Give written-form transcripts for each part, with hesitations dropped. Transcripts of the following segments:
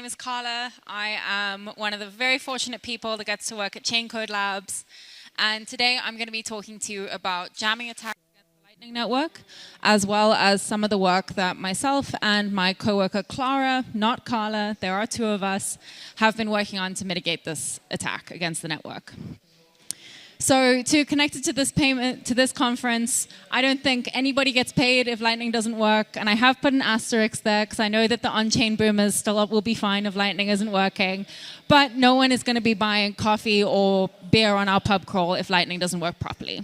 is Carla. I am one of the very fortunate people that gets to work at Chaincode Labs. And today I'm going to be talking to you about jamming attacks against the Lightning Network, as well as some of the work that myself and my coworker Clara, not Carla, there are two of us, have been working on to mitigate this attack against the network. So to connect it to this conference, I don't think anybody gets paid if Lightning doesn't work. And I have put an asterisk there because I know that the on-chain boomers still will be fine if Lightning isn't working. But no one is going to be buying coffee or beer on our pub crawl if Lightning doesn't work properly.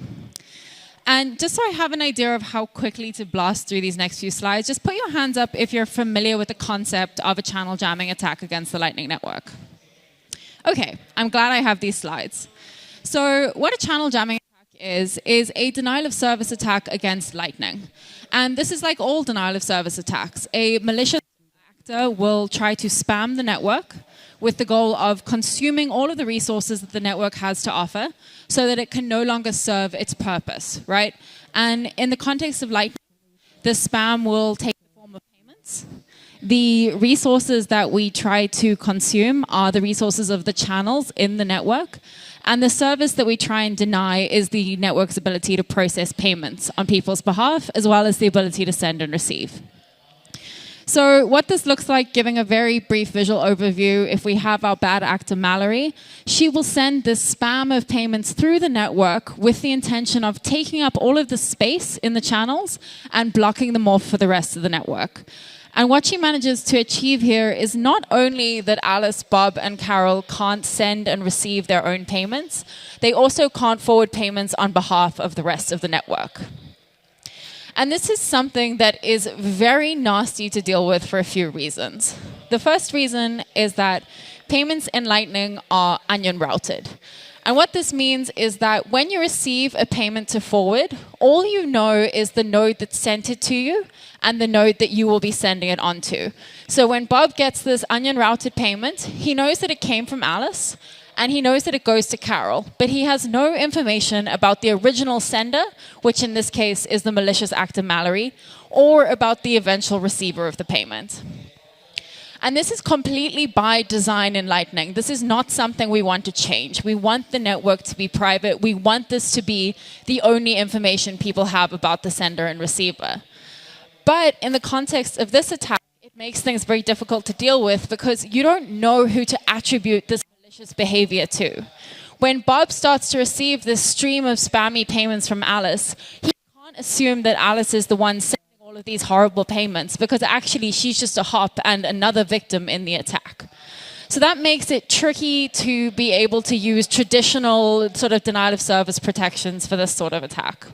And just so I have an idea of how quickly to blast through these next few slides, just put your hands up if you're familiar with the concept of a channel jamming attack against the Lightning Network. OK, I'm glad I have these slides. So what a channel jamming attack is a denial of service attack against Lightning. And this is like all denial of service attacks. A malicious actor will try to spam the network with the goal of consuming all of the resources that the network has to offer so that it can no longer serve its purpose, right? And in the context of Lightning, the spam will take the form of payments. The resources that we try to consume are the resources of the channels in the network. And the service that we try and deny is the network's ability to process payments on people's behalf, as well as the ability to send and receive. So what this looks like, giving a very brief visual overview, if we have our bad actor Mallory, she will send this spam of payments through the network with the intention of taking up all of the space in the channels and blocking them off for the rest of the network. And what she manages to achieve here is not only that Alice, Bob, and Carol can't send and receive their own payments, they also can't forward payments on behalf of the rest of the network. And this is something that is very nasty to deal with for a few reasons. The first reason is that payments in Lightning are onion routed. And what this means is that when you receive a payment to forward, all you know is the node that sent it to you and the node that you will be sending it on to. So when Bob gets this onion routed payment, he knows that it came from Alice and he knows that it goes to Carol, but he has no information about the original sender, which in this case is the malicious actor Mallory, or about the eventual receiver of the payment. And this is completely by design in Lightning. This is not something we want to change. We want the network to be private. We want this to be the only information people have about the sender and receiver. But in the context of this attack, it makes things very difficult to deal with because you don't know who to attribute this malicious behavior to. When Bob starts to receive this stream of spammy payments from Alice, he can't assume that Alice is the one sending all of these horrible payments because actually she's just a hop and another victim in the attack. So that makes it tricky to be able to use traditional sort of denial of service protections for this sort of attack.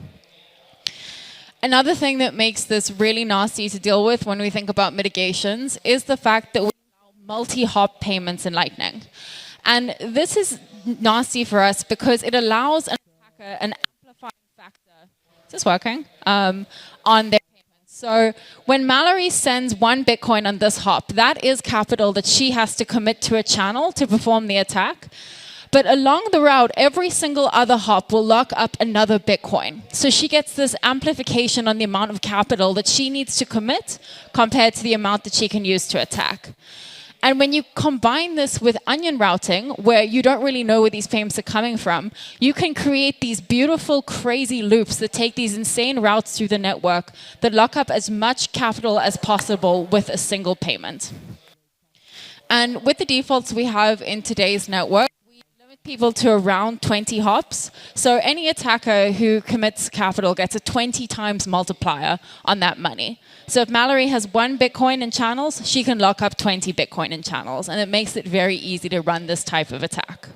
Another thing that makes this really nasty to deal with when we think about mitigations is the fact that we allow multi-hop payments in Lightning. And this is nasty for us because it allows an attacker an amplifying factor, is this working, on their payments. So when Mallory sends 1 Bitcoin on this hop, that is capital that she has to commit to a channel to perform the attack. But along the route, every single other hop will lock up another Bitcoin. So she gets this amplification on the amount of capital that she needs to commit compared to the amount that she can use to attack. And when you combine this with onion routing, where you don't really know where these payments are coming from, you can create these beautiful, crazy loops that take these insane routes through the network that lock up as much capital as possible with a single payment. And with the defaults we have in today's network, people to around 20 hops. So any attacker who commits capital gets a 20 times multiplier on that money. So if Mallory has 1 Bitcoin in channels, she can lock up 20 Bitcoin in channels. And it makes it very easy to run this type of attack.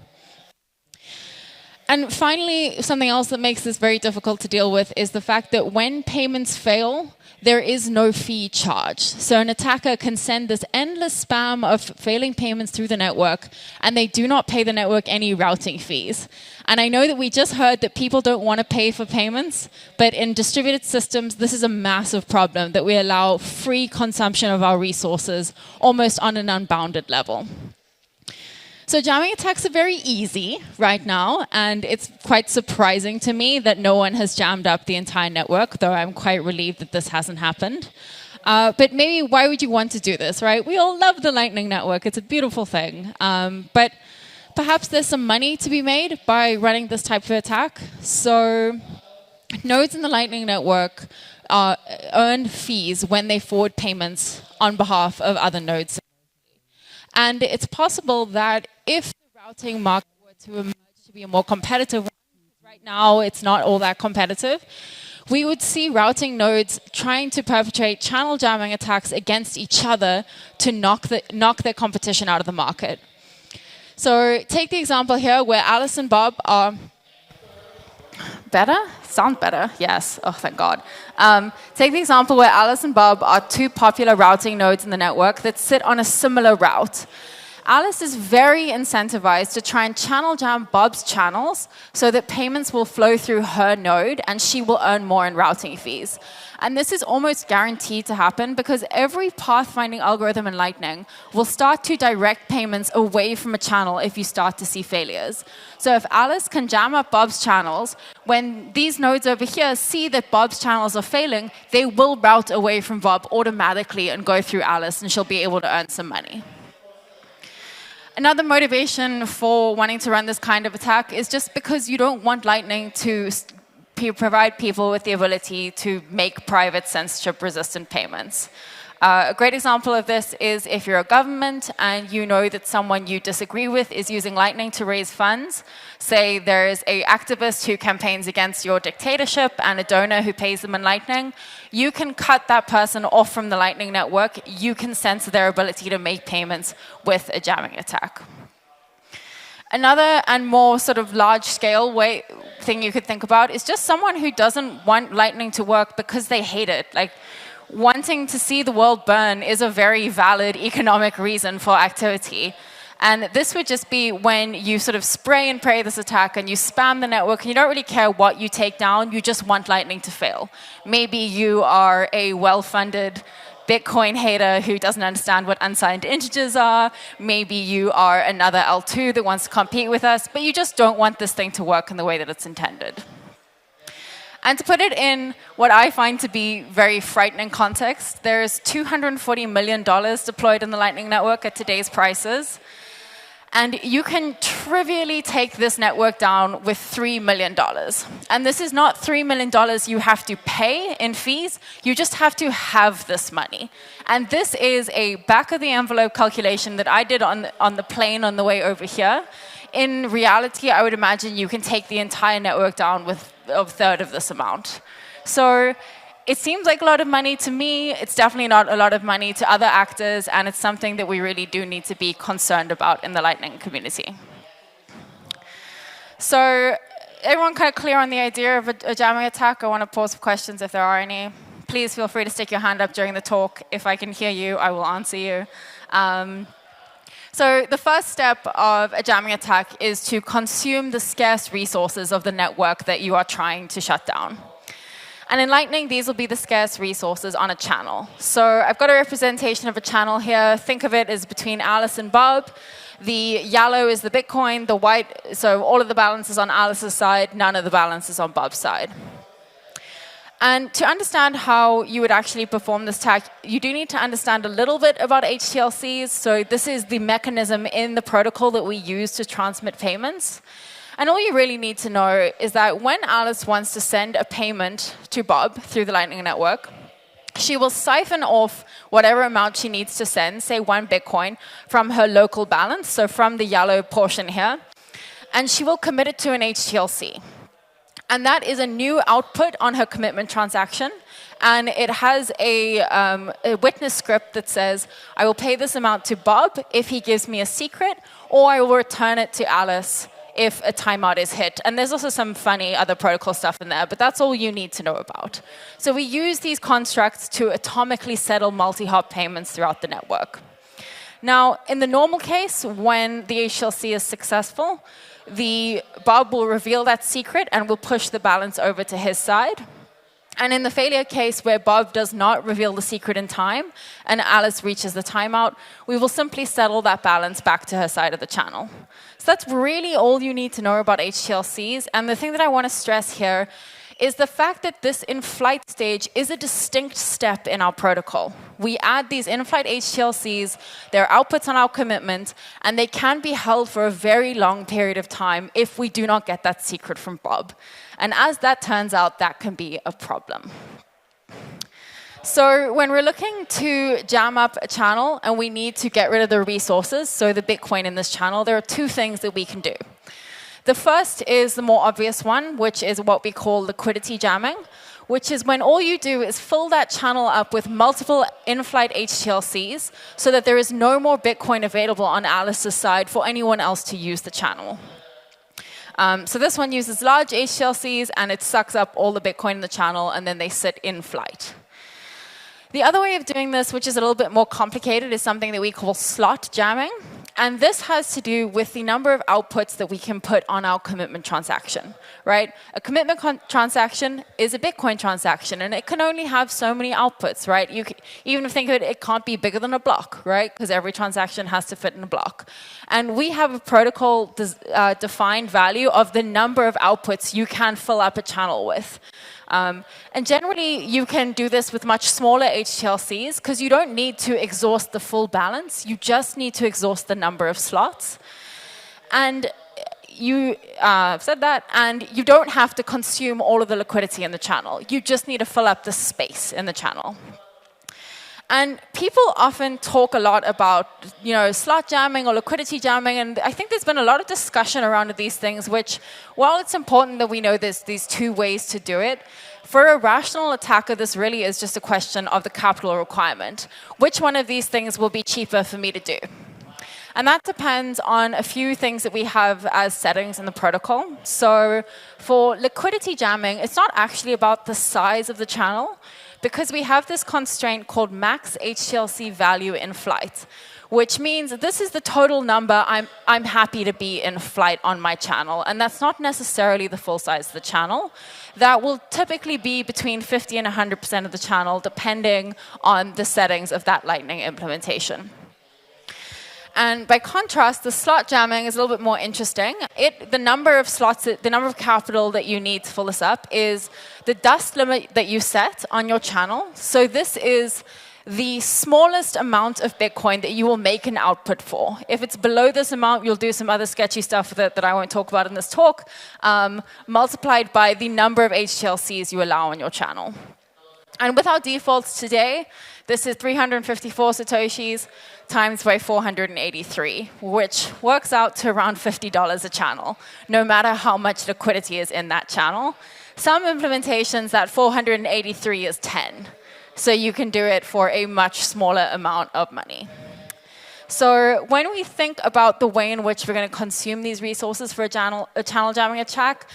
And finally, something else that makes this very difficult to deal with is the fact that when payments fail, there is no fee charged. So an attacker can send this endless spam of failing payments through the network, and they do not pay the network any routing fees. And I know that we just heard that people don't want to pay for payments, but in distributed systems, this is a massive problem that we allow free consumption of our resources almost on an unbounded level. So jamming attacks are very easy right now, and it's quite surprising to me that no one has jammed up the entire network, though I'm quite relieved that this hasn't happened. But maybe why would you want to do this, right? We all love the Lightning Network. It's a beautiful thing. But perhaps there's some money to be made by running this type of attack. So nodes in the Lightning Network earn fees when they forward payments on behalf of other nodes. And it's possible that if the routing market were to emerge to be a more competitive one, right now it's not all that competitive, we would see routing nodes trying to perpetrate channel jamming attacks against each other to knock their competition out of the market. So take the example here where Alice and Bob are... Better? Sound better? Yes. Oh, thank God. Take the example where Alice and Bob are two popular routing nodes in the network that sit on a similar route. Alice is very incentivized to try and channel jam Bob's channels so that payments will flow through her node and she will earn more in routing fees. And this is almost guaranteed to happen because every pathfinding algorithm in Lightning will start to direct payments away from a channel if you start to see failures. So if Alice can jam up Bob's channels, when these nodes over here see that Bob's channels are failing, they will route away from Bob automatically and go through Alice, and she'll be able to earn some money. Another motivation for wanting to run this kind of attack is just because you don't want Lightning to provide people with the ability to make private censorship-resistant payments. A great example of this is if you're a government and you know that someone you disagree with is using Lightning to raise funds. Say there's an activist who campaigns against your dictatorship and a donor who pays them in Lightning. You can cut that person off from the Lightning Network. You can censor their ability to make payments with a jamming attack. Another and more sort of large-scale thing you could think about is just someone who doesn't want Lightning to work because they hate it. Like, wanting to see the world burn is a very valid economic reason for activity. And this would just be when you sort of spray and pray this attack and you spam the network and you don't really care what you take down, you just want Lightning to fail. Maybe you are a well-funded Bitcoin hater who doesn't understand what unsigned integers are. Maybe you are another L2 that wants to compete with us, but you just don't want this thing to work in the way that it's intended. And to put it in what I find to be very frightening context, there's $240 million deployed in the Lightning Network at today's prices. And you can trivially take this network down with $3 million. And this is not $3 million you have to pay in fees, you just have to have this money. And this is a back-of-the-envelope calculation that I did on the plane on the way over here. In reality, I would imagine you can take the entire network down with a third of this amount. So it seems like a lot of money to me. It's definitely not a lot of money to other actors, and it's something that we really do need to be concerned about in the Lightning community. So everyone kind of clear on the idea of a jamming attack? I want to pause for questions if there are any. Please feel free to stick your hand up during the talk. If I can hear you, I will answer you. So the first step of a jamming attack is to consume the scarce resources of the network that you are trying to shut down. And in Lightning, these will be the scarce resources on a channel. So I've got a representation of a channel here. Think of it as between Alice and Bob. The yellow is the Bitcoin, the white, so all of the balance is on Alice's side, none of the balance is on Bob's side. And to understand how you would actually perform this attack, you do need to understand a little bit about HTLCs. So this is the mechanism in the protocol that we use to transmit payments. And all you really need to know is that when Alice wants to send a payment to Bob through the Lightning Network, she will siphon off whatever amount she needs to send, say 1 Bitcoin, from her local balance, so from the yellow portion here, and she will commit it to an HTLC. And that is a new output on her commitment transaction. And it has a witness script that says, I will pay this amount to Bob if he gives me a secret, or I will return it to Alice if a timeout is hit. And there's also some funny other protocol stuff in there, but that's all you need to know about. So we use these constructs to atomically settle multi-hop payments throughout the network. Now, in the normal case, when the HTLC is successful, Bob will reveal that secret and will push the balance over to his side. And in the failure case where Bob does not reveal the secret in time and Alice reaches the timeout, we will simply settle that balance back to her side of the channel. So that's really all you need to know about HTLCs. And the thing that I want to stress here is the fact that this in-flight stage is a distinct step in our protocol. We add these in-flight HTLCs, they're outputs on our commitment, and they can be held for a very long period of time if we do not get that secret from Bob. And as that turns out, that can be a problem. So when we're looking to jam up a channel and we need to get rid of the resources, so the Bitcoin in this channel, there are two things that we can do. The first is the more obvious one, which is what we call liquidity jamming, which is when all you do is fill that channel up with multiple in-flight HTLCs so that there is no more Bitcoin available on Alice's side for anyone else to use the channel. So this one uses large HTLCs and it sucks up all the Bitcoin in the channel and then they sit in flight. The other way of doing this, which is a little bit more complicated, is something that we call slot jamming. And this has to do with the number of outputs that we can put on our commitment transaction, right? A commitment transaction is a Bitcoin transaction, and it can only have so many outputs, right? Even if you think of it, it can't be bigger than a block, right? Because every transaction has to fit in a block. And we have a protocol defined value of the number of outputs you can fill up a channel with. And generally, you can do this with much smaller HTLCs because you don't need to exhaust the full balance. You just need to exhaust the number of slots. And you said that, and you don't have to consume all of the liquidity in the channel. You just need to fill up the space in the channel. And people often talk a lot about, slot jamming or liquidity jamming, and I think there's been a lot of discussion around these things, which, while it's important that we know there's these two ways to do it, for a rational attacker, this really is just a question of the capital requirement. Which one of these things will be cheaper for me to do? And that depends on a few things that we have as settings in the protocol. So for liquidity jamming, it's not actually about the size of the channel, because we have this constraint called max HTLC value in flight, which means this is the total number I'm happy to be in flight on my channel. And that's not necessarily the full size of the channel. That will typically be between 50 and 100% of the channel, depending on the settings of that Lightning implementation. And by contrast, the slot jamming is a little bit more interesting. The number of slots, the number of capital that you need to fill this up is the dust limit that you set on your channel. So this is the smallest amount of Bitcoin that you will make an output for. If it's below this amount, you'll do some other sketchy stuff that I won't talk about in this talk, multiplied by the number of HTLCs you allow on your channel. And with our defaults today, this is 354 Satoshis times by 483, which works out to around $50 a channel, no matter how much liquidity is in that channel. Some implementations, that 483 is 10. So you can do it for a much smaller amount of money. So when we think about the way in which we're going to consume these resources for a channel jamming attack,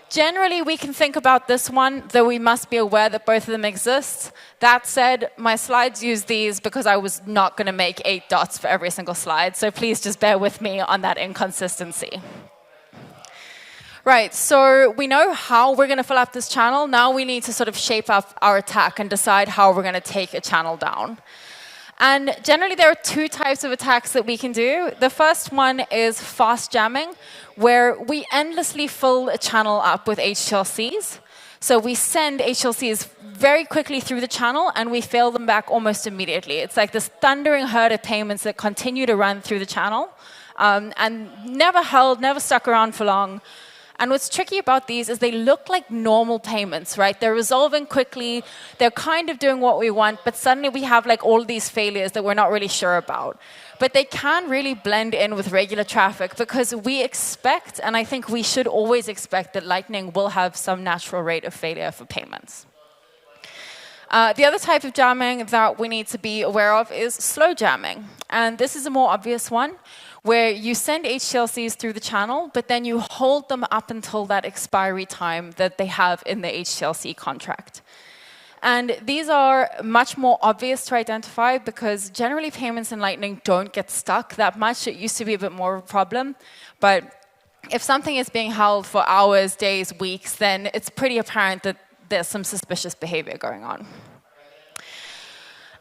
generally, we can think about this one, though we must be aware that both of them exist. That said, my slides use these because I was not going to make 8 dots for every single slide, so please just bear with me on that inconsistency. Right, so we know how we're going to fill up this channel. Now we need to sort of shape up our attack and decide how we're going to take a channel down. And generally, there are 2 types of attacks that we can do. The first one is fast jamming, where we endlessly fill a channel up with HTLCs. So we send HTLCs very quickly through the channel, and we fail them back almost immediately. It's like this thundering herd of payments that continue to run through the channel, and never held, never stuck around for long. And what's tricky about these is they look like normal payments, right? They're resolving quickly, they're kind of doing what we want, but suddenly we have like all these failures that we're not really sure about. But they can really blend in with regular traffic because we expect, and I think we should always expect, that Lightning will have some natural rate of failure for payments. The other type of jamming that we need to be aware of is slow jamming. And this is a more obvious one, where you send HTLCs through the channel, but then you hold them up until that expiry time that they have in the HTLC contract. And these are much more obvious to identify because generally payments in Lightning don't get stuck that much. It used to be a bit more of a problem. But if something is being held for hours, days, weeks, then it's pretty apparent that there's some suspicious behavior going on.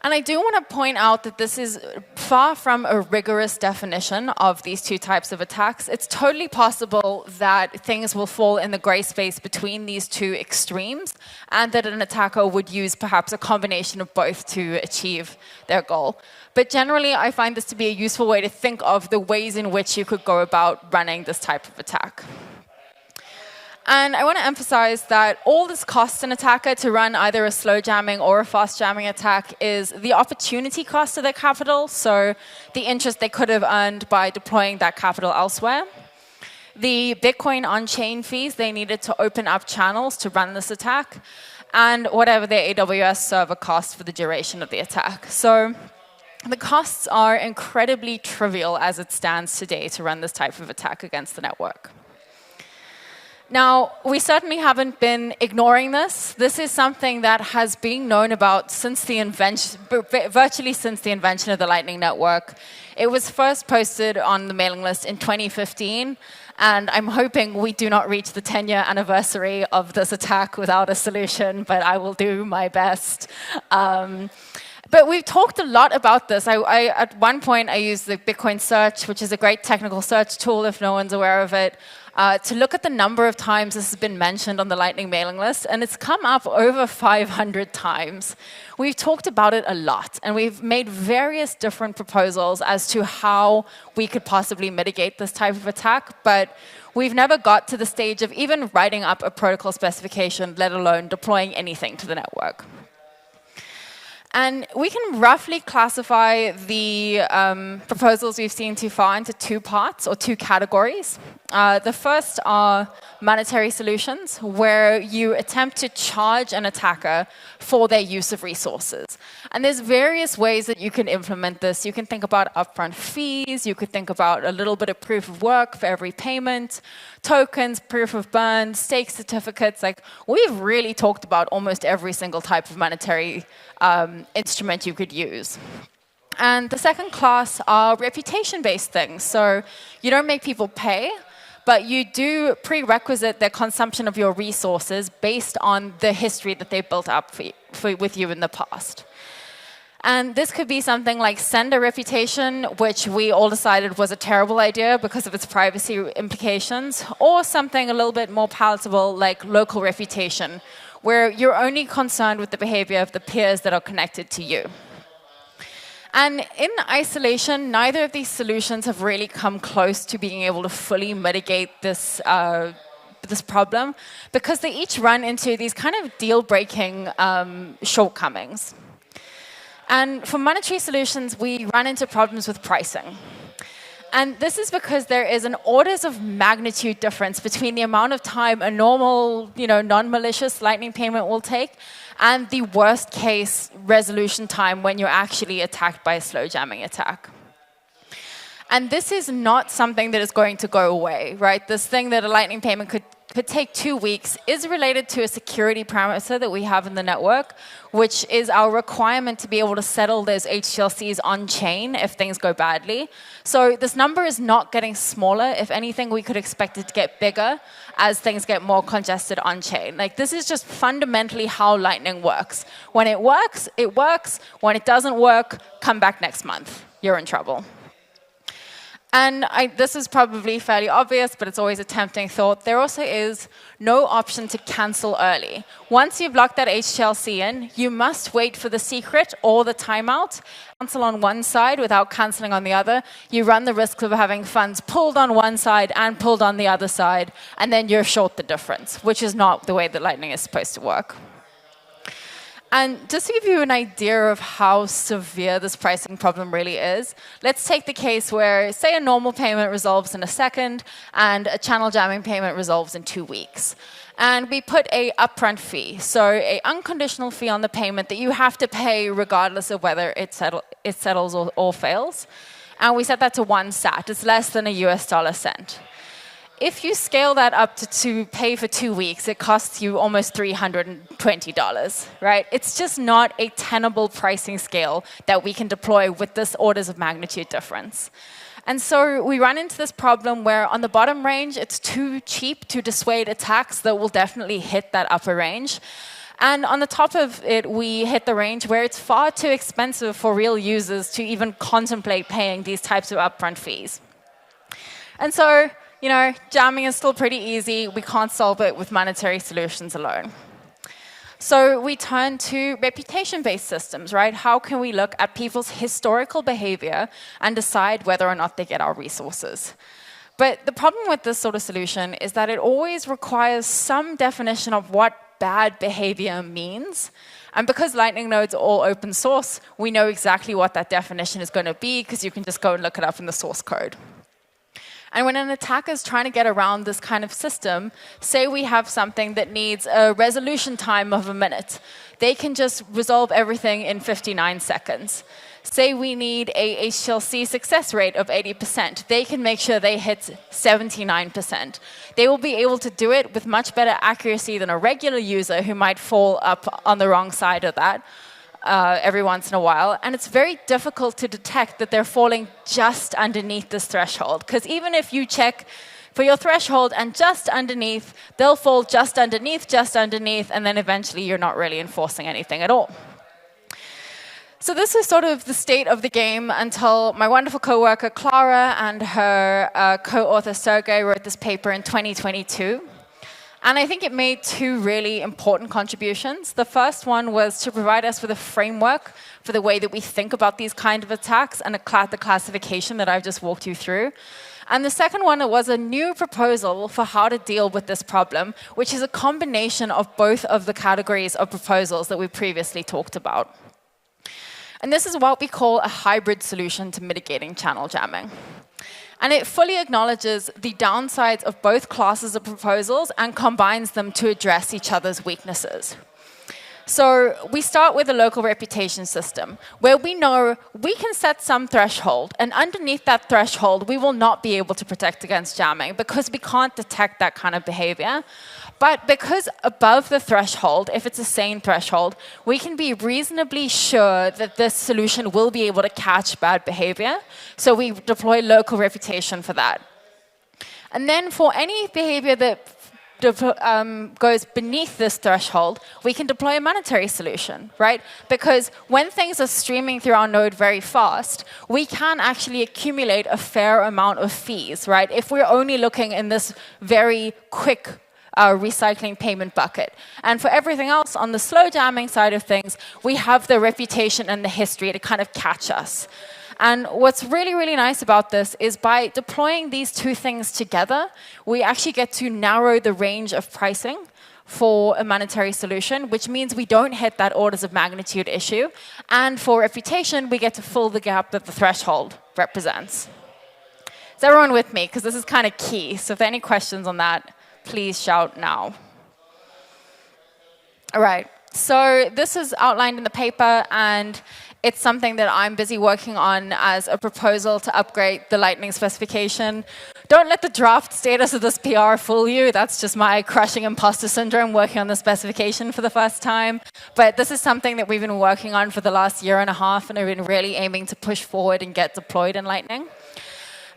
And I do want to point out that this is far from a rigorous definition of these two types of attacks. It's totally possible that things will fall in the gray space between these two extremes, and that an attacker would use perhaps a combination of both to achieve their goal. But generally, I find this to be a useful way to think of the ways in which you could go about running this type of attack. And I want to emphasize that all this costs an attacker to run either a slow jamming or a fast jamming attack is the opportunity cost of their capital, so the interest they could have earned by deploying that capital elsewhere, the Bitcoin on-chain fees they needed to open up channels to run this attack, and whatever their AWS server costs for the duration of the attack. So the costs are incredibly trivial as it stands today to run this type of attack against the network. Now, we certainly haven't been ignoring this. This is something that has been known about since the virtually since the invention of the Lightning Network. It was first posted on the mailing list in 2015, and I'm hoping we do not reach the 10-year anniversary of this attack without a solution, but I will do my best. But we've talked a lot about this. At one point, I used the Bitcoin search, which is a great technical search tool if no one's aware of it, to look at the number of times this has been mentioned on the Lightning mailing list, and it's come up over 500 times. We've talked about it a lot, and we've made various different proposals as to how we could possibly mitigate this type of attack, but we've never got to the stage of even writing up a protocol specification, let alone deploying anything to the network. And we can roughly classify the proposals we've seen too far into two parts or two categories. The first are monetary solutions, where you attempt to charge an attacker for their use of resources. And there's various ways that you can implement this. You can think about upfront fees. You could think about a little bit of proof of work for every payment, tokens, proof of burn, stake certificates. Like, we've really talked about almost every single type of monetary instrument you could use. And the second class are reputation-based things. So you don't make people pay, but you do prerequisite their consumption of your resources based on the history that they've built up with you in the past. And this could be something like sender reputation, which we all decided was a terrible idea because of its privacy implications, or something a little bit more palatable like local reputation, where you're only concerned with the behavior of the peers that are connected to you. And in isolation, neither of these solutions have really come close to being able to fully mitigate this problem, because they each run into these kind of deal-breaking shortcomings. And for monetary solutions, we run into problems with pricing. And this is because there is an orders of magnitude difference between the amount of time a normal, non-malicious Lightning payment will take and the worst case resolution time when you're actually attacked by a slow jamming attack. And this is not something that is going to go away, right? This thing that a Lightning payment could take 2 weeks is related to a security parameter that we have in the network, which is our requirement to be able to settle those HTLCs on-chain if things go badly. So this number is not getting smaller. If anything, we could expect it to get bigger as things get more congested on-chain. Like, this is just fundamentally how Lightning works. When it works, it works. When it doesn't work, come back next month. You're in trouble. And this is probably fairly obvious, but it's always a tempting thought. There also is no option to cancel early. Once you've locked that HTLC in, you must wait for the secret or the timeout. Cancel on one side without canceling on the other. You run the risk of having funds pulled on one side and pulled on the other side, and then you're short the difference, which is not the way that Lightning is supposed to work. And just to give you an idea of how severe this pricing problem really is, let's take the case where, say, a normal payment resolves in a second and a channel jamming payment resolves in 2 weeks. And we put a upfront fee, so an unconditional fee on the payment that you have to pay regardless of whether it settles or fails. And we set that to 1 sat. It's less than a US dollar cent. If you scale that up to pay for 2 weeks, it costs you almost $320, right? It's just not a tenable pricing scale that we can deploy with this orders of magnitude difference. And so we run into this problem where on the bottom range, it's too cheap to dissuade attacks that will definitely hit that upper range. And on the top of it, we hit the range where it's far too expensive for real users to even contemplate paying these types of upfront fees. And so, jamming is still pretty easy. We can't solve it with monetary solutions alone. So we turn to reputation-based systems, right? How can we look at people's historical behavior and decide whether or not they get our resources? But the problem with this sort of solution is that it always requires some definition of what bad behavior means. And because Lightning nodes are all open source, we know exactly what that definition is going to be because you can just go and look it up in the source code. And when an attacker is trying to get around this kind of system, say we have something that needs a resolution time of a minute, they can just resolve everything in 59 seconds. Say we need a HTLC success rate of 80%, they can make sure they hit 79%. They will be able to do it with much better accuracy than a regular user who might fall up on the wrong side of that. Every once in a while, and it's very difficult to detect that they're falling just underneath this threshold, because even if you check for your threshold and just underneath, they'll fall just underneath, and then eventually you're not really enforcing anything at all. So this is sort of the state of the game until my wonderful coworker Clara and her co-author Sergey wrote this paper in 2022. And I think it made two really important contributions. The first one was to provide us with a framework for the way that we think about these kind of attacks and the classification that I've just walked you through. And the second one was a new proposal for how to deal with this problem, which is a combination of both of the categories of proposals that we previously talked about. And this is what we call a hybrid solution to mitigating channel jamming. And it fully acknowledges the downsides of both classes of proposals and combines them to address each other's weaknesses. So we start with a local reputation system, where we know we can set some threshold, and underneath that threshold, we will not be able to protect against jamming because we can't detect that kind of behavior. But because above the threshold, if it's a sane threshold, we can be reasonably sure that this solution will be able to catch bad behavior. So we deploy local reputation for that. And then for any behavior that goes beneath this threshold, we can deploy a monetary solution, right? Because when things are streaming through our node very fast, we can actually accumulate a fair amount of fees, right? If we're only looking in this very quick recycling payment bucket. And for everything else on the slow jamming side of things, we have the reputation and the history to kind of catch us. And what's really, really nice about this is by deploying these two things together, we actually get to narrow the range of pricing for a monetary solution, which means we don't hit that orders of magnitude issue. And for reputation, we get to fill the gap that the threshold represents. Is everyone with me? Because this is kind of key. So if there are any questions on that, please shout now. All right, so this is outlined in the paper, and it's something that I'm busy working on as a proposal to upgrade the Lightning specification. Don't let the draft status of this PR fool you. That's just my crushing imposter syndrome working on the specification for the first time. But this is something that we've been working on for the last year and a half, and I've been really aiming to push forward and get deployed in Lightning.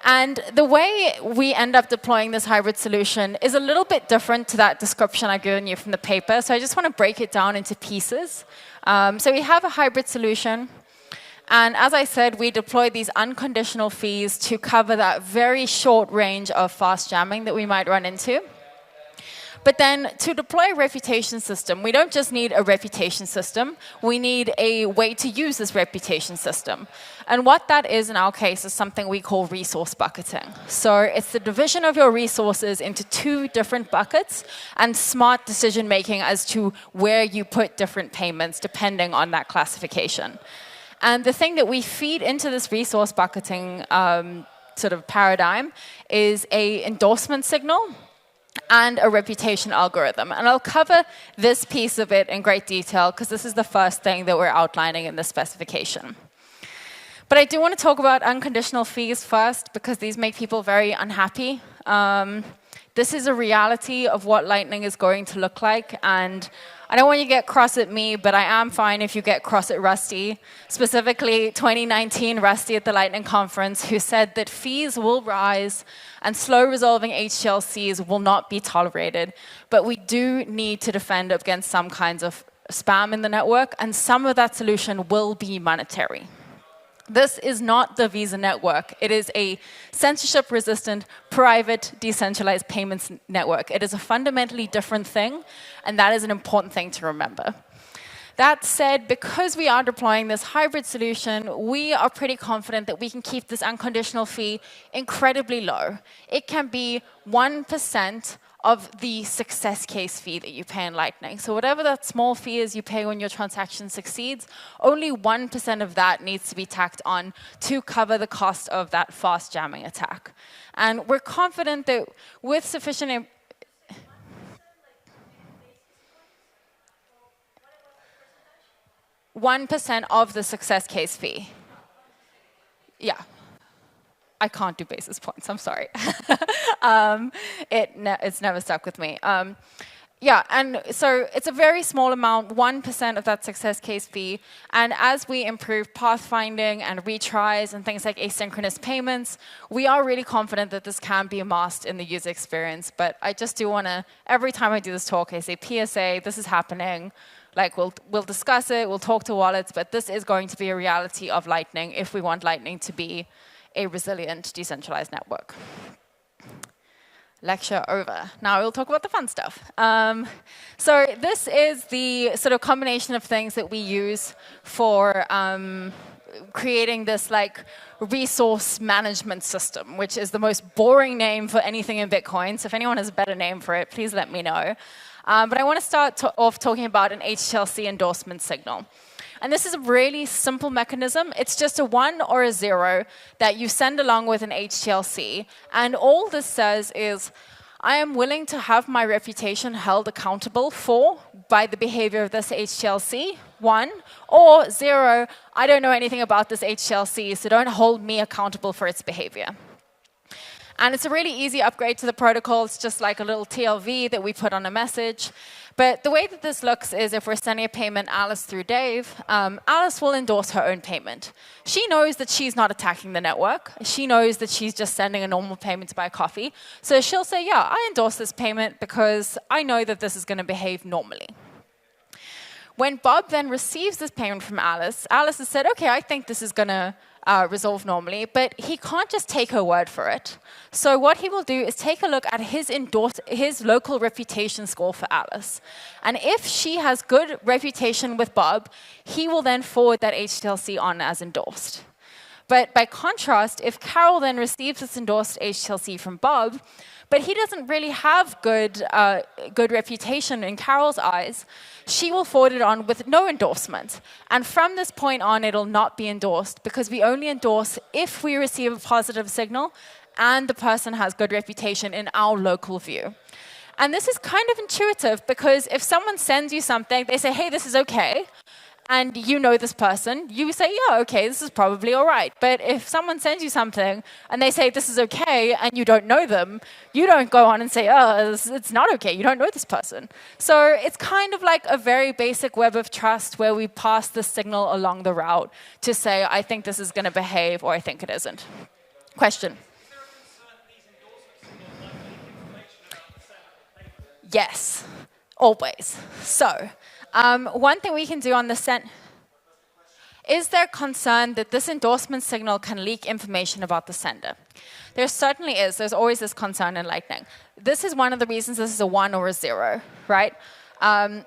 And the way we end up deploying this hybrid solution is a little bit different to that description I've given you from the paper. So I just want to break it down into pieces. So we have a hybrid solution. And as I said, we deploy these unconditional fees to cover that very short range of fast jamming that we might run into. But then to deploy a reputation system, we don't just need a reputation system, we need a way to use this reputation system. And what that is in our case is something we call resource bucketing. So it's the division of your resources into two different buckets and smart decision making as to where you put different payments depending on that classification. And the thing that we feed into this resource bucketing sort of paradigm is a endorsement signal and a reputation algorithm. And I'll cover this piece of it in great detail because this is the first thing that we're outlining in the specification. But I do want to talk about unconditional fees first because these make people very unhappy. This is a reality of what Lightning is going to look like, and I don't want you to get cross at me, but I am fine if you get cross at Rusty, specifically 2019 Rusty at the Lightning conference, who said that fees will rise and slow resolving HTLCs will not be tolerated, but we do need to defend against some kinds of spam in the network, and some of that solution will be monetary. This is not the Visa network. It is a censorship-resistant, private, decentralized payments network. It is a fundamentally different thing, and that is an important thing to remember. That said, because we are deploying this hybrid solution, we are pretty confident that we can keep this unconditional fee incredibly low. It can be 1% of the success case fee that you pay in Lightning. So whatever that small fee is you pay when your transaction succeeds, only 1% of that needs to be tacked on to cover the cost of that fast jamming attack. And we're confident that with sufficient... 1% of the success case fee. Yeah. I can't do basis points, I'm sorry. It's never stuck with me. Yeah, and so it's a very small amount, 1% of that success case fee. And as we improve pathfinding and retries and things like asynchronous payments, we are really confident that this can be amassed in the user experience. But I just do want to, every time I do this talk, I say PSA, this is happening. Like, we'll discuss it, we'll talk to wallets, but this is going to be a reality of Lightning if we want Lightning to be a resilient, decentralized network. Lecture over. Now we'll talk about the fun stuff. So this is the sort of combination of things that we use for creating this like resource management system, which is the most boring name for anything in Bitcoin. So if anyone has a better name for it, please let me know. But I want to start off talking about an HTLC endorsement signal. And this is a really simple mechanism. It's just a 1 or a 0 that you send along with an HTLC. And all this says is, I am willing to have my reputation held accountable for by the behavior of this HTLC, 1, or 0, I don't know anything about this HTLC, so don't hold me accountable for its behavior. And it's a really easy upgrade to the protocol. It's just like a little TLV that we put on a message. But the way that this looks is if we're sending a payment Alice through Dave, Alice will endorse her own payment. She knows that she's not attacking the network. She knows that she's just sending a normal payment to buy coffee. So she'll say, yeah, I endorse this payment because I know that this is going to behave normally. When Bob then receives this payment from Alice, Alice has said, OK, I think this is going to resolve normally, but he can't just take her word for it. So what he will do is take a look at his local reputation score for Alice. And if she has good reputation with Bob, he will then forward that HTLC on as endorsed. But by contrast, if Carol then receives this endorsed HTLC from Bob, but he doesn't really have good reputation in Carol's eyes, she will forward it on with no endorsement. And from this point on, it'll not be endorsed because we only endorse if we receive a positive signal and the person has good reputation in our local view. And this is kind of intuitive because if someone sends you something, they say, hey, this is okay, and you know this person, you say, yeah, okay, this is probably all right. But if someone sends you something and they say this is okay and you don't know them, you don't go on and say, oh, it's not okay, you don't know this person. So it's kind of like a very basic web of trust where we pass the signal along the route to say, I think this is going to behave or I think it isn't. Question? Yes, always. So one thing we can do on the is there concern that this endorsement signal can leak information about the sender? There certainly is. There's always this concern in Lightning. This is one of the reasons this is a 1 or a 0, right?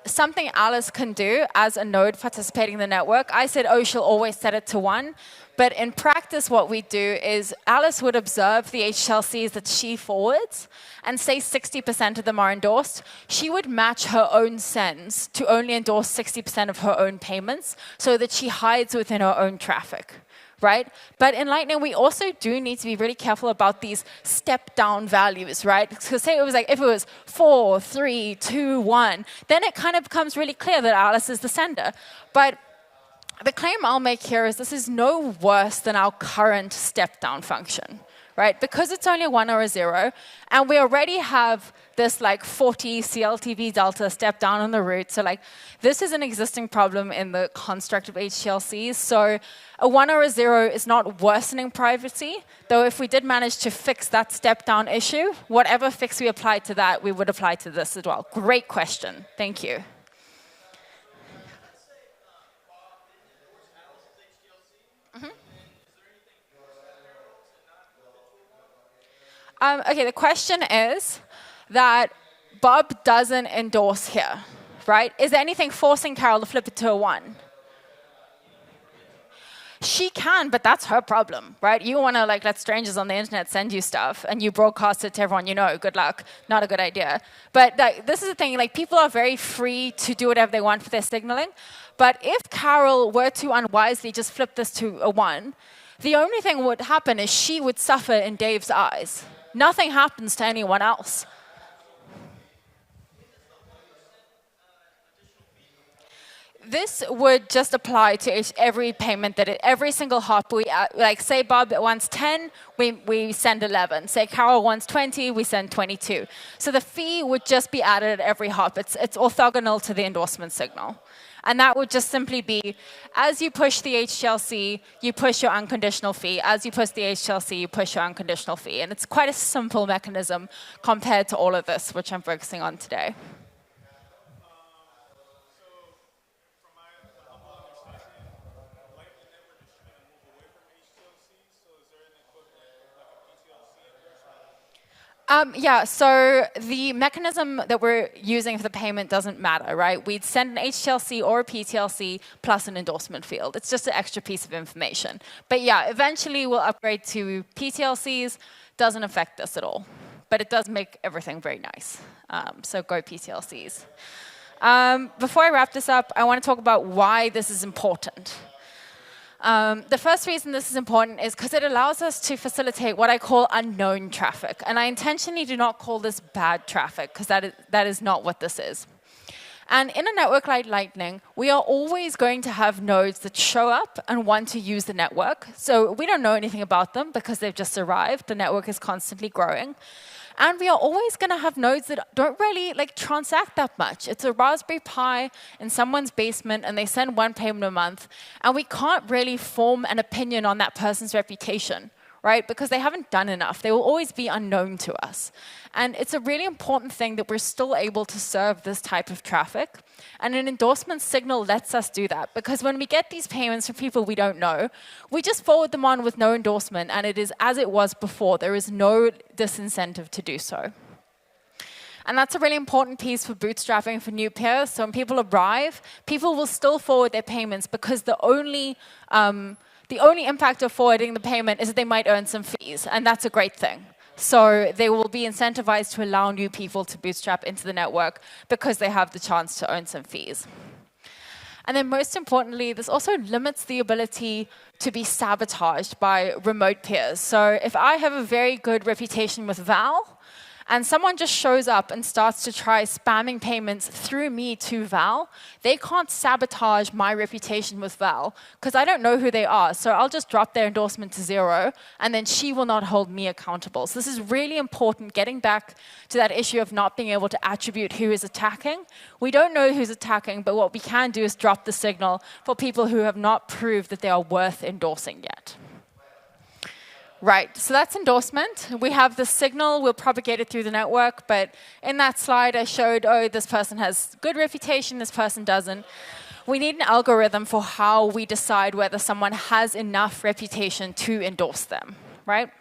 Something Alice can do as a node participating in the network, I said, oh, she'll always set it to 1. But in practice, what we do is Alice would observe the HTLCs that she forwards and say 60% of them are endorsed. She would match her own sends to only endorse 60% of her own payments so that she hides within her own traffic, right? But in Lightning, we also do need to be really careful about these step-down values, right? Because say it was like, if it was 4, 3, 2, 1, then it kind of becomes really clear that Alice is the sender. But the claim I'll make here is this is no worse than our current step-down function, right? Because it's only a 1 or a 0, and we already have this like 40 CLTV delta step down on the root. So like this is an existing problem in the construct of HTLCs. So a 1 or a 0 is not worsening privacy, though if we did manage to fix that step down issue, whatever fix we applied to that, we would apply to this as well. Great question. Thank you. Okay, the question is that Bob doesn't endorse here, right? Is there anything forcing Carol to flip it to a 1? She can, but that's her problem, right? You want to like let strangers on the internet send you stuff and you broadcast it to everyone you know. Good luck. Not a good idea. But like, this is the thing, like people are very free to do whatever they want for their signaling. But if Carol were to unwisely just flip this to a 1, the only thing that would happen is she would suffer in Dave's eyes. Nothing happens to anyone else. This would just apply to every payment every single hop. Like say Bob wants 10, we send 11. Say Carol wants 20, we send 22. So the fee would just be added at every hop. It's orthogonal to the endorsement signal. And that would just simply be, as you push the HTLC, you push your unconditional fee. As you push the HTLC, you push your unconditional fee. And it's quite a simple mechanism compared to all of this, which I'm focusing on today. Yeah, so the mechanism that we're using for the payment doesn't matter, right? We'd send an HTLC or a PTLC plus an endorsement field. It's just an extra piece of information. But yeah, eventually we'll upgrade to PTLCs. Doesn't affect us at all. But it does make everything very nice. So go PTLCs. Before I wrap this up, I want to talk about why this is important. The first reason this is important is because it allows us to facilitate what I call unknown traffic. And I intentionally do not call this bad traffic, because that is not what this is. And in a network like Lightning, we are always going to have nodes that show up and want to use the network. So we don't know anything about them because they've just arrived. The network is constantly growing. And we are always going to have nodes that don't really transact that much. It's a Raspberry Pi in someone's basement, and they send one payment a month. And we can't really form an opinion on that person's reputation, right? Because they haven't done enough. They will always be unknown to us. And it's a really important thing that we're still able to serve this type of traffic. And an endorsement signal lets us do that. Because when we get these payments from people we don't know, we just forward them on with no endorsement. And it is as it was before. There is no disincentive to do so. And that's a really important piece for bootstrapping for new peers. So when people arrive, people will still forward their payments because the only impact of forwarding the payment is that they might earn some fees. And that's a great thing. So they will be incentivized to allow new people to bootstrap into the network because they have the chance to earn some fees. And then most importantly, this also limits the ability to be sabotaged by remote peers. So if I have a very good reputation with Val, and someone just shows up and starts to try spamming payments through me to Val, they can't sabotage my reputation with Val because I don't know who they are. So I'll just drop their endorsement to 0, and then she will not hold me accountable. So this is really important, getting back to that issue of not being able to attribute who is attacking. We don't know who's attacking, but what we can do is drop the signal for people who have not proved that they are worth endorsing yet. Right, so that's endorsement. We have the signal, we'll propagate it through the network, but in that slide I showed, oh, this person has good reputation, this person doesn't. We need an algorithm for how we decide whether someone has enough reputation to endorse them, right?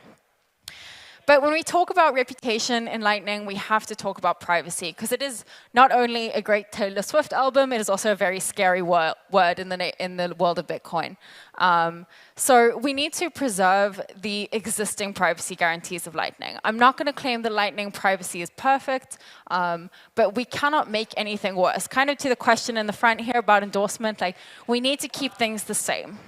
But when we talk about reputation in Lightning, we have to talk about privacy, because it is not only a great Taylor Swift album, it is also a very scary word in the world of Bitcoin. So we need to preserve the existing privacy guarantees of Lightning. I'm not going to claim that Lightning privacy is perfect, but we cannot make anything worse. Kind of to the question in the front here about endorsement, we need to keep things the same.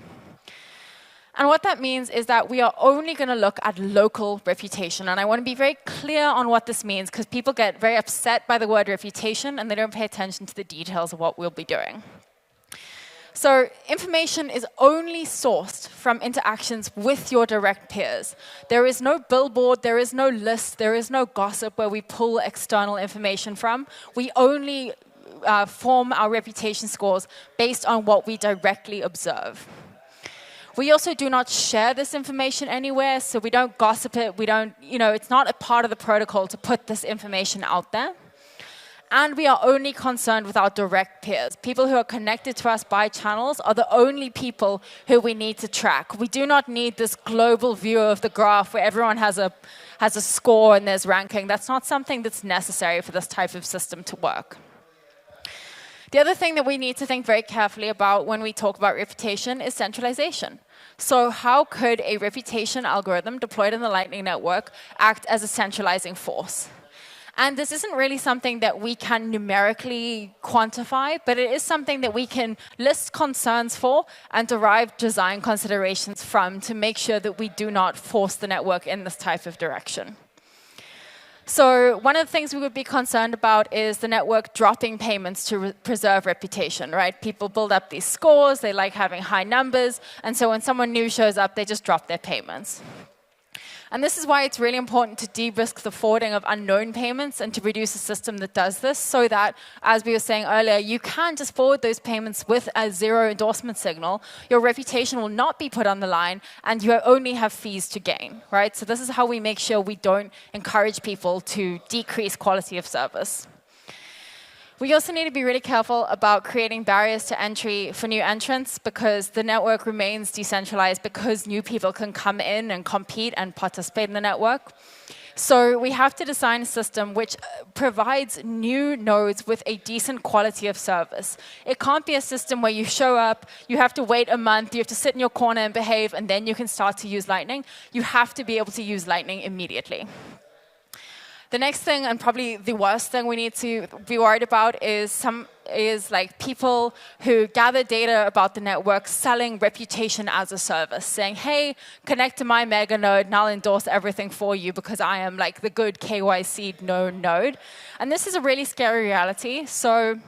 And what that means is that we are only going to look at local reputation. And I want to be very clear on what this means, because people get very upset by the word reputation, and they don't pay attention to the details of what we'll be doing. So information is only sourced from interactions with your direct peers. There is no billboard, there is no list, there is no gossip where we pull external information from. We only form our reputation scores based on what we directly observe. We also do not share this information anywhere, so we don't gossip it. We don't, it's not a part of the protocol to put this information out there. And we are only concerned with our direct peers. People who are connected to us by channels are the only people who we need to track. We do not need this global view of the graph where everyone has a has a score and there's ranking. That's not something that's necessary for this type of system to work. The other thing that we need to think very carefully about when we talk about reputation is centralization. So how could a reputation algorithm deployed in the Lightning Network act as a centralizing force? And this isn't really something that we can numerically quantify, but it is something that we can list concerns for and derive design considerations from to make sure that we do not force the network in this type of direction. So one of the things we would be concerned about is the network dropping payments to preserve reputation, right? People build up these scores, they like having high numbers, and so when someone new shows up, they just drop their payments. And this is why it's really important to de-risk the forwarding of unknown payments and to produce a system that does this so that, as we were saying earlier, you can just forward those payments with a zero endorsement signal. Your reputation will not be put on the line and you only have fees to gain, right? So this is how we make sure we don't encourage people to decrease quality of service. We also need to be really careful about creating barriers to entry for new entrants because the network remains decentralized because new people can come in and compete and participate in the network. So we have to design a system which provides new nodes with a decent quality of service. It can't be a system where you show up, you have to wait a month, you have to sit in your corner and behave, and then you can start to use Lightning. You have to be able to use Lightning immediately. The next thing, and probably the worst thing we need to be worried about, is like people who gather data about the network selling reputation as a service, saying, hey, connect to my mega node and I'll endorse everything for you because I am like the good KYC known node. And this is a really scary reality. So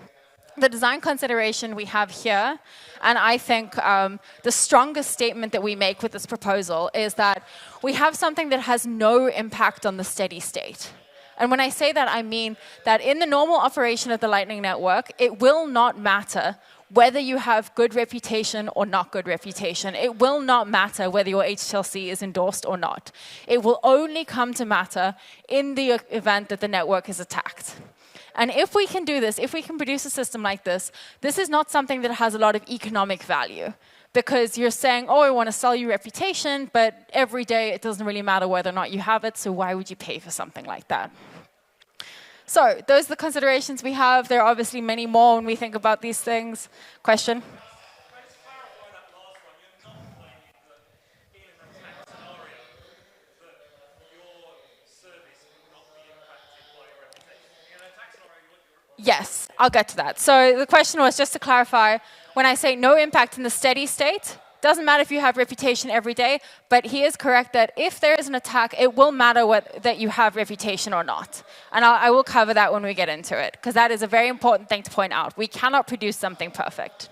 the design consideration we have here, and I think the strongest statement that we make with this proposal is that we have something that has no impact on the steady state. And when I say that, I mean that in the normal operation of the Lightning Network, it will not matter whether you have good reputation or not good reputation. It will not matter whether your HTLC is endorsed or not. It will only come to matter in the event that the network is attacked. And if we can do this, if we can produce a system like this, this is not something that has a lot of economic value. Because you're saying, oh, I want to sell you reputation, but every day it doesn't really matter whether or not you have it, so why would you pay for something like that? So those are the considerations we have. There are obviously many more when we think about these things. Question? Yes, I'll get to that. So the question was, just to clarify, when I say no impact in the steady state, doesn't matter if you have reputation every day, but he is correct that if there is an attack, it will matter that you have reputation or not. And I will cover that when we get into it, because that is a very important thing to point out. We cannot produce something perfect.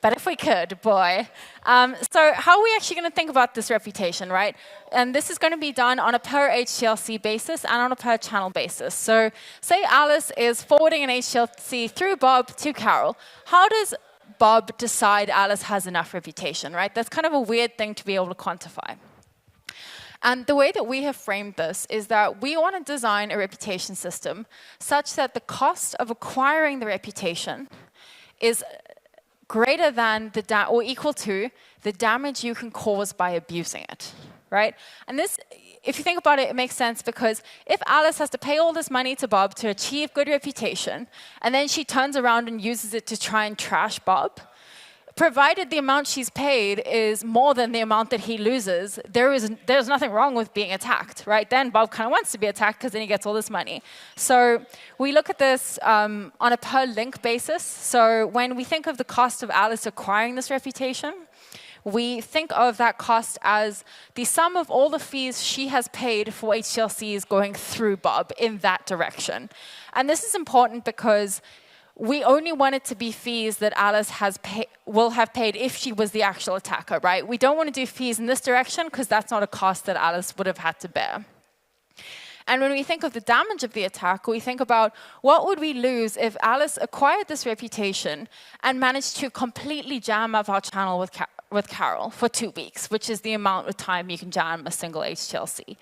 But if we could, boy. So how are we actually going to think about this reputation, right? And this is going to be done on a per HTLC basis and on a per channel basis. So say Alice is forwarding an HTLC through Bob to Carol. How does Bob decide Alice has enough reputation, right? That's kind of a weird thing to be able to quantify. And the way that we have framed this is that we want to design a reputation system such that the cost of acquiring the reputation is greater than or equal to the damage you can cause by abusing it, right? And this, if you think about it, it makes sense because if Alice has to pay all this money to Bob to achieve good reputation, and then she turns around and uses it to try and trash Bob, provided the amount she's paid is more than the amount that he loses, there's nothing wrong with being attacked, right? Then Bob kind of wants to be attacked because then he gets all this money. So we look at this on a per link basis. So when we think of the cost of Alice acquiring this reputation, we think of that cost as the sum of all the fees she has paid for HTLCs going through Bob in that direction. And this is important because we only want it to be fees that Alice will have paid if she was the actual attacker, right? We don't want to do fees in this direction because that's not a cost that Alice would have had to bear. And when we think of the damage of the attack, we think about what would we lose if Alice acquired this reputation and managed to completely jam up our channel Carol for 2 weeks, which is the amount of time you can jam a single HTLC.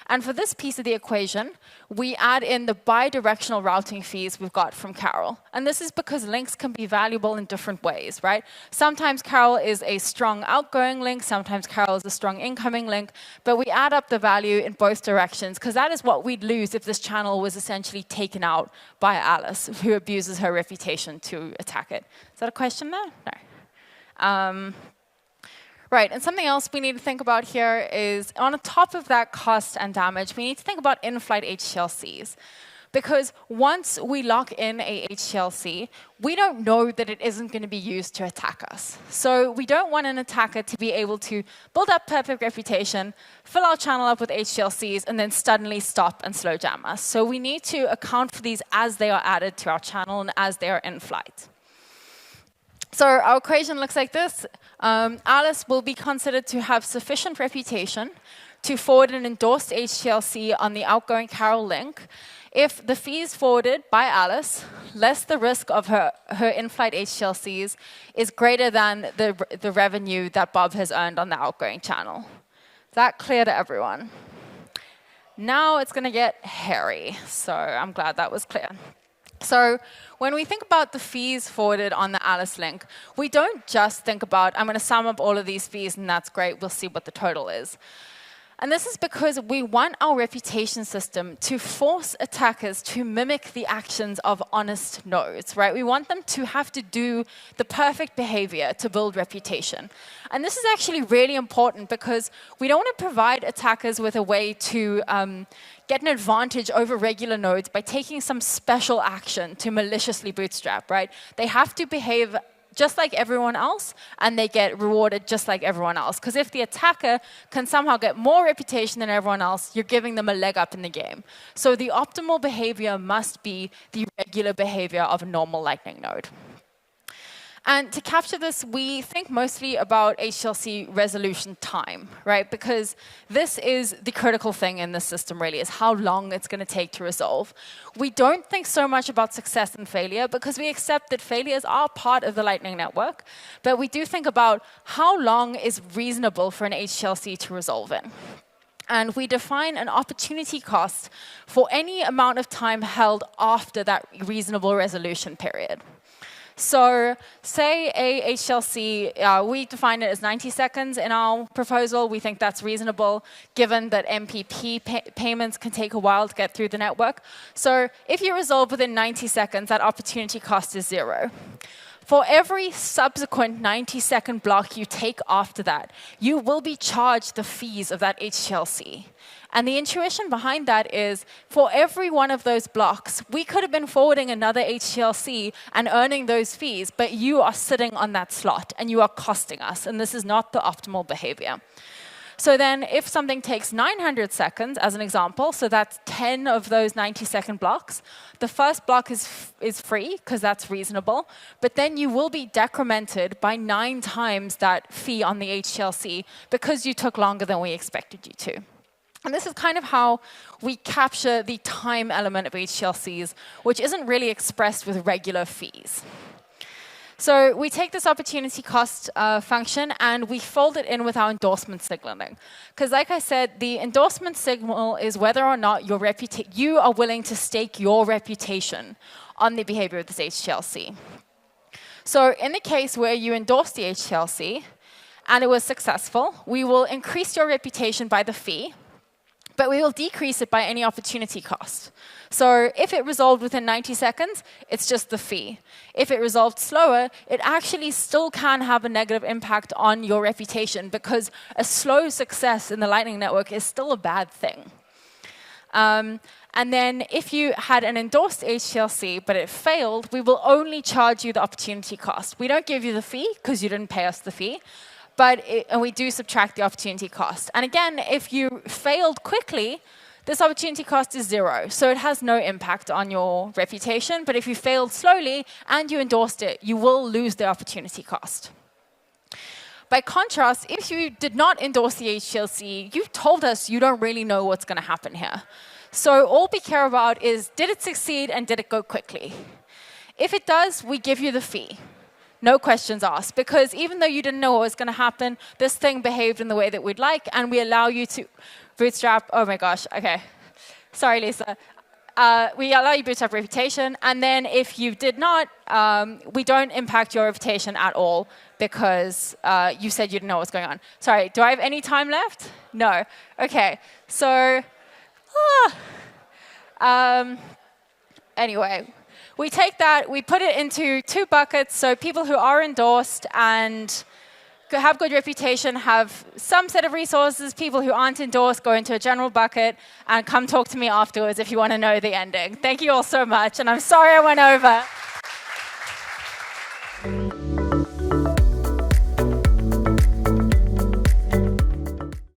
And for this piece of the equation, we add in the bidirectional routing fees we've got from Carol. And this is because links can be valuable in different ways, right? Sometimes Carol is a strong outgoing link, sometimes Carol is a strong incoming link, but we add up the value in both directions, because that is what we'd lose if this channel was essentially taken out by Alice, who abuses her reputation to attack it. Is that a question there? No. Right, and something else we need to think about here is, on top of that cost and damage, we need to think about in-flight HTLCs. Because once we lock in a HTLC, we don't know that it isn't going to be used to attack us. So we don't want an attacker to be able to build up perfect reputation, fill our channel up with HTLCs, and then suddenly stop and slow jam us. So we need to account for these as they are added to our channel and as they are in flight. So our equation looks like this. Alice will be considered to have sufficient reputation to forward an endorsed HTLC on the outgoing Carol link if the fees forwarded by Alice, less the risk of her in-flight HTLCs, is greater than the revenue that Bob has earned on the outgoing channel. Is that clear to everyone? Now it's going to get hairy, so I'm glad that was clear. So when we think about the fees forwarded on the Alice link, we don't just think about, I'm going to sum up all of these fees and that's great, we'll see what the total is. And this is because we want our reputation system to force attackers to mimic the actions of honest nodes, right? We want them to have to do the perfect behavior to build reputation. And this is actually really important because we don't want to provide attackers with a way to get an advantage over regular nodes by taking some special action to maliciously bootstrap, right? They have to behave just like everyone else, and they get rewarded just like everyone else. Because if the attacker can somehow get more reputation than everyone else, you're giving them a leg up in the game. So the optimal behavior must be the regular behavior of a normal Lightning node. And to capture this, we think mostly about HTLC resolution time, right? Because this is the critical thing in this system, really, is how long it's going to take to resolve. We don't think so much about success and failure because we accept that failures are part of the Lightning Network, but we do think about how long is reasonable for an HTLC to resolve in. And we define an opportunity cost for any amount of time held after that reasonable resolution period. So say a HTLC, we define it as 90 seconds in our proposal. We think that's reasonable, given that MPP payments can take a while to get through the network. So if you resolve within 90 seconds, that opportunity cost is 0. For every subsequent 90-second block you take after that, you will be charged the fees of that HTLC. And the intuition behind that is, for every one of those blocks, we could have been forwarding another HTLC and earning those fees, but you are sitting on that slot, and you are costing us, and this is not the optimal behavior. So then if something takes 900 seconds, as an example, so that's 10 of those 90-second blocks, the first block is free, because that's reasonable, but then you will be decremented by 9 times that fee on the HTLC because you took longer than we expected you to. And this is kind of how we capture the time element of HTLCs, which isn't really expressed with regular fees. So we take this opportunity cost function and we fold it in with our endorsement signaling. Because like I said, the endorsement signal is whether or not you are willing to stake your reputation on the behavior of this HTLC. So in the case where you endorse the HTLC and it was successful, we will increase your reputation by the fee, but we will decrease it by any opportunity cost. So if it resolved within 90 seconds, it's just the fee. If it resolved slower, it actually still can have a negative impact on your reputation because a slow success in the Lightning Network is still a bad thing. And then if you had an endorsed HTLC, but it failed, we will only charge you the opportunity cost. We don't give you the fee because you didn't pay us the fee. And we do subtract the opportunity cost. And again, if you failed quickly, this opportunity cost is 0. So it has no impact on your reputation. But if you failed slowly and you endorsed it, you will lose the opportunity cost. By contrast, if you did not endorse the HTLC, you told us you don't really know what's going to happen here. So all we care about is, did it succeed and did it go quickly? If it does, we give you the fee. no questions asked. Because even though you didn't know what was going to happen, this thing behaved in the way that we'd like, and we allow you to bootstrap. Oh my gosh, okay. Sorry, Lisa. We allow you bootstrap reputation, and then if you did not, we don't impact your reputation at all because you said you didn't know what's going on. Sorry, do I have any time left? No. Okay, so anyway, we take that, we put it into 2 buckets, so people who are endorsed and have good reputation, have some set of resources. People who aren't endorsed go into a general bucket, and come talk to me afterwards if you want to know the ending. Thank you all so much, and I'm sorry I went over.